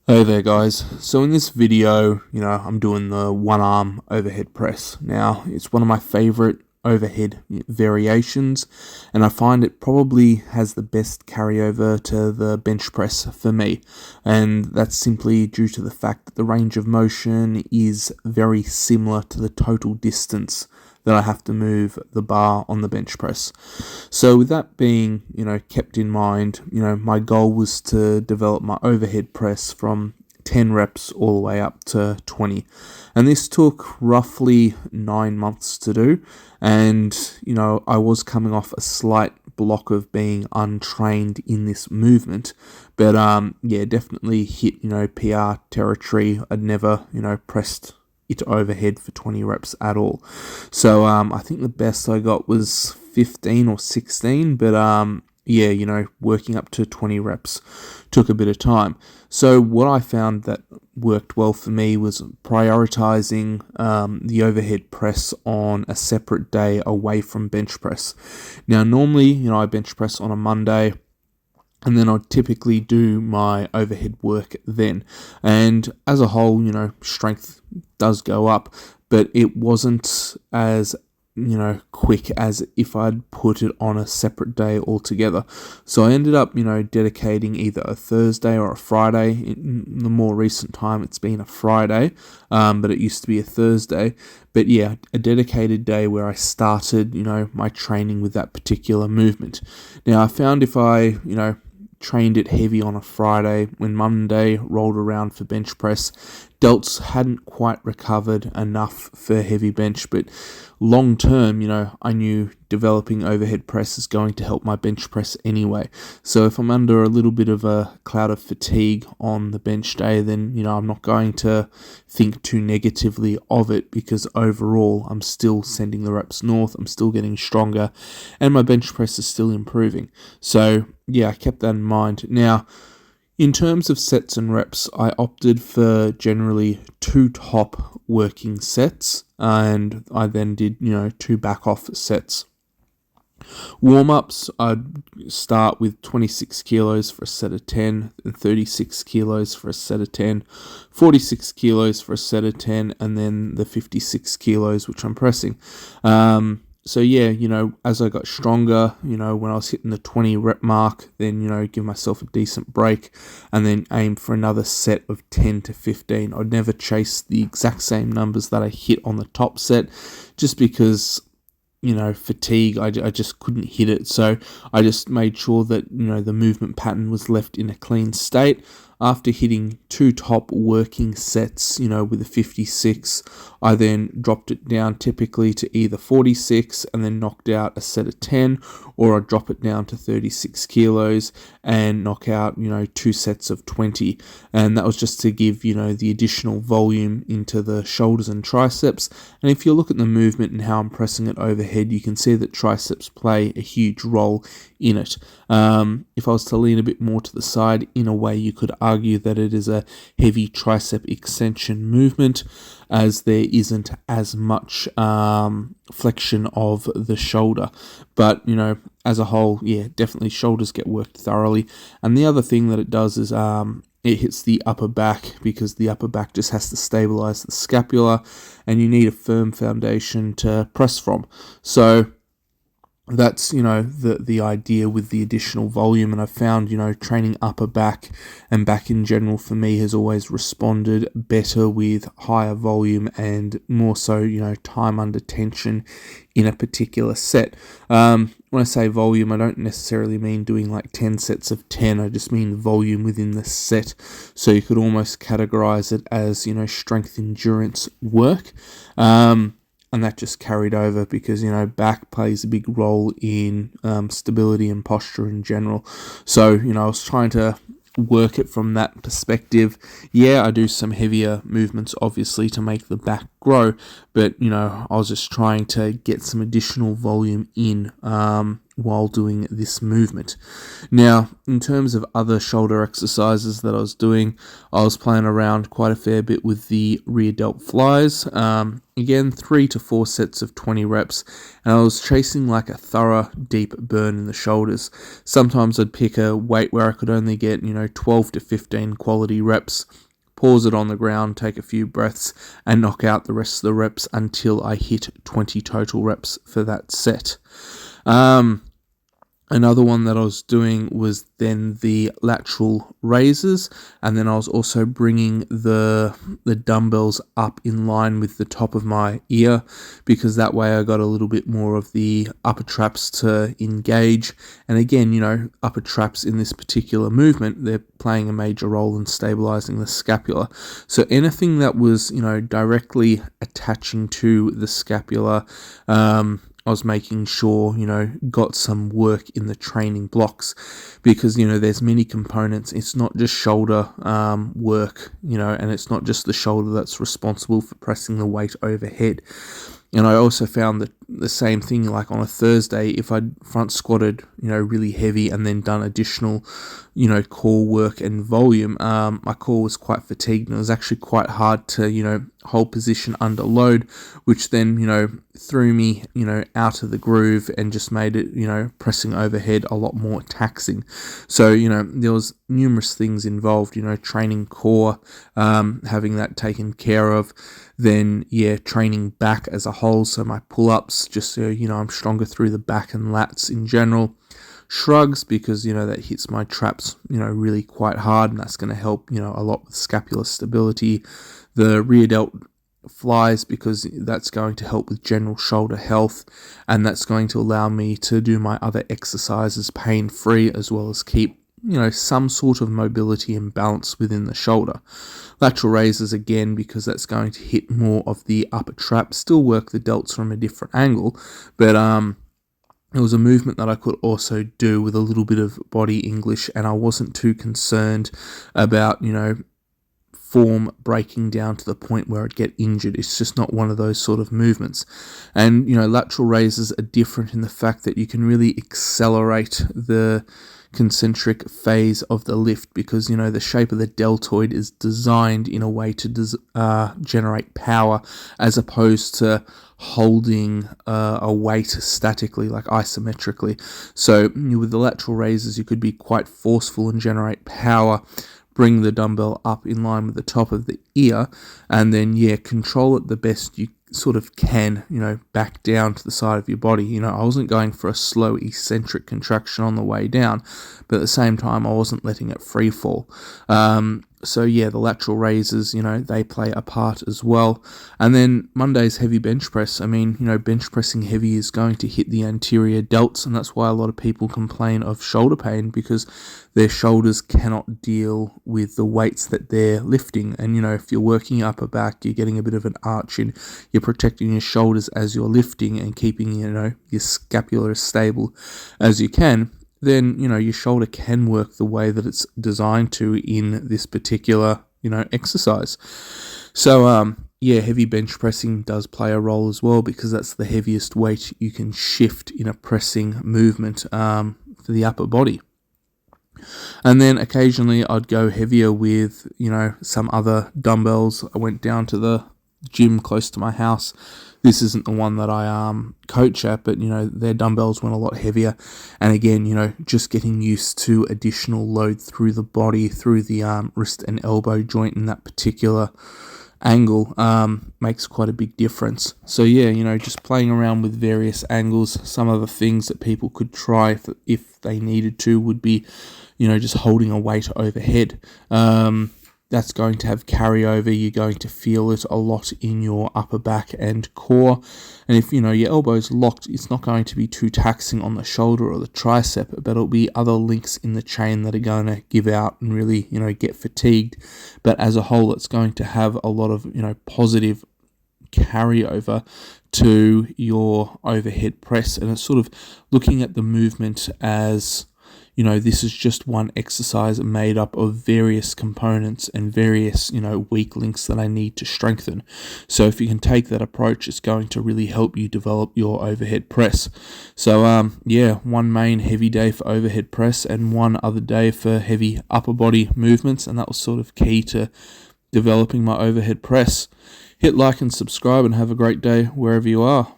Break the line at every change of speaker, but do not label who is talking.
Hey there guys, so in this video, I'm doing the one arm overhead press. Now, it's one of my favorite overhead variations, and I find it probably has the best carryover to the bench press for me. And that's simply due to the fact that the range of motion is very similar to the total distance that I have to move the bar on the bench press. So with that being, kept in mind, my goal was to develop my overhead press from 10 reps all the way up to 20. And this took roughly 9 months to do. And, I was coming off a slight block of being untrained in this movement. But definitely hit, PR territory. I'd never, pressed it overhead for 20 reps at all. So I think the best I got was 15 or 16, but working up to 20 reps took a bit of time. So what I found that worked well for me was prioritizing the overhead press on a separate day away from bench press. Now, normally, I bench press on a Monday, and then I'd typically do my overhead work then. And as a whole, strength does go up, but it wasn't as quick as if I'd put it on a separate day altogether. So I ended up, dedicating either a Thursday or a Friday. In the more recent time, it's been a Friday, but it used to be a Thursday. But yeah, a dedicated day where I started, my training with that particular movement. Now, I found if I, trained it heavy on a Friday, when Monday rolled around for bench press, delts hadn't quite recovered enough for heavy bench, but long term, I knew developing overhead press is going to help my bench press anyway. So if I'm under a little bit of a cloud of fatigue on the bench day, then, I'm not going to think too negatively of it, because overall I'm still sending the reps north, I'm still getting stronger, and my bench press is still improving. So yeah, I kept that in mind. Now, in terms of sets and reps, I opted for generally 2 top working sets, and I then did, 2 back off sets. Warm-ups, I'd start with 26 kilos for a set of 10, and 36 kilos for a set of 10, 46 kilos for a set of 10, and then the 56 kilos, which I'm pressing. So yeah, as I got stronger, when I was hitting the 20 rep mark, then, give myself a decent break and then aim for another set of 10 to 15. I'd never chase the exact same numbers that I hit on the top set, just because, fatigue, I just couldn't hit it. So I just made sure that, the movement pattern was left in a clean state. After hitting 2 top working sets, with a 56, I then dropped it down typically to either 46 and then knocked out a set of 10, or I'd drop it down to 36 kilos and knock out, 2 sets of 20. And that was just to give, the additional volume into the shoulders and triceps. And if you look at the movement and how I'm pressing it overhead, you can see that triceps play a huge role in it. If I was to lean a bit more to the side, in a way you could argue that it is a heavy tricep extension movement, as there isn't as much flexion of the shoulder. But, as a whole, yeah, definitely shoulders get worked thoroughly. And the other thing that it does is it hits the upper back, because the upper back just has to stabilize the scapula, and you need a firm foundation to press from. So that's, the idea with the additional volume. And I've found, training upper back and back in general for me has always responded better with higher volume and more so, time under tension in a particular set. When I say volume, I don't necessarily mean doing like 10 sets of 10. I just mean volume within the set. So you could almost categorize it as, strength endurance work. And that just carried over because, back plays a big role in stability and posture in general. So, I was trying to work it from that perspective. Yeah, I do some heavier movements, obviously, to make the back grow. But, I was just trying to get some additional volume in while doing this movement. Now, in terms of other shoulder exercises that I was doing, I was playing around quite a fair bit with the rear delt flies. Again, 3 to 4 sets of 20 reps, and I was chasing like a thorough, deep burn in the shoulders. Sometimes I'd pick a weight where I could only get, 12 to 15 quality reps, pause it on the ground, take a few breaths, and knock out the rest of the reps until I hit 20 total reps for that set. Another one that I was doing was then the lateral razors, and then I was also bringing the dumbbells up in line with the top of my ear, because that way I got a little bit more of the upper traps to engage. And again, upper traps in this particular movement, they're playing a major role in stabilizing the scapula. So anything that was, directly attaching to the scapula, I was making sure, got some work in the training blocks, because, there's many components. It's not just shoulder work, and it's not just the shoulder that's responsible for pressing the weight overhead. And I also found that the same thing, like on a Thursday, if I'd front squatted, really heavy and then done additional, core work and volume, my core was quite fatigued, and it was actually quite hard to, hold position under load, which then, threw me, out of the groove and just made it, pressing overhead a lot more taxing. So, there was numerous things involved, training core, having that taken care of, then, training back as a whole, so my pull-ups, just so, I'm stronger through the back and lats in general. Shrugs, because, that hits my traps, really quite hard, and that's going to help, a lot with scapular stability. The rear delt flies, because that's going to help with general shoulder health, and that's going to allow me to do my other exercises pain-free, as well as keep, some sort of mobility and balance within the shoulder. Lateral razors, again, because that's going to hit more of the upper trap, still work the delts from a different angle, but it was a movement that I could also do with a little bit of body English, and I wasn't too concerned about, form breaking down to the point where I'd get injured. It's just not one of those sort of movements. And, lateral razors are different in the fact that you can really accelerate the concentric phase of the lift, because, the shape of the deltoid is designed in a way to generate power, as opposed to holding a weight statically, like isometrically. So with the lateral razors, you could be quite forceful and generate power, bring the dumbbell up in line with the top of the ear, and then, control it the best you sort of can, back down to the side of your body. I wasn't going for a slow eccentric contraction on the way down, but at the same time, I wasn't letting it free fall. So the lateral razors, they play a part as well. And then Monday's heavy bench press. I mean, bench pressing heavy is going to hit the anterior delts, and that's why a lot of people complain of shoulder pain, because their shoulders cannot deal with the weights that they're lifting. And, if you're working your upper back, you're getting a bit of an arch in, you're protecting your shoulders as you're lifting and keeping, your scapula as stable as you can, then, your shoulder can work the way that it's designed to in this particular, exercise. So, heavy bench pressing does play a role as well, because that's the heaviest weight you can shift in a pressing movement for the upper body. And then occasionally I'd go heavier with, some other dumbbells. I went down to the gym close to my house. This isn't the one that I coach at, but, their dumbbells went a lot heavier. And again, just getting used to additional load through the body, through the wrist and elbow joint in that particular angle makes quite a big difference. So just playing around with various angles. Some of the things that people could try if they needed to would be, just holding a weight overhead. That's going to have carryover. You're going to feel it a lot in your upper back and core. And if, your elbow's locked, it's not going to be too taxing on the shoulder or the tricep, but it'll be other links in the chain that are going to give out and really, get fatigued. But as a whole, it's going to have a lot of, positive carryover to your overhead press. And it's sort of looking at the movement as, this is just one exercise made up of various components and various, weak links that I need to strengthen. So if you can take that approach, it's going to really help you develop your overhead press. So, one main heavy day for overhead press and one other day for heavy upper body movements, and that was sort of key to developing my overhead press. Hit like and subscribe and have a great day wherever you are.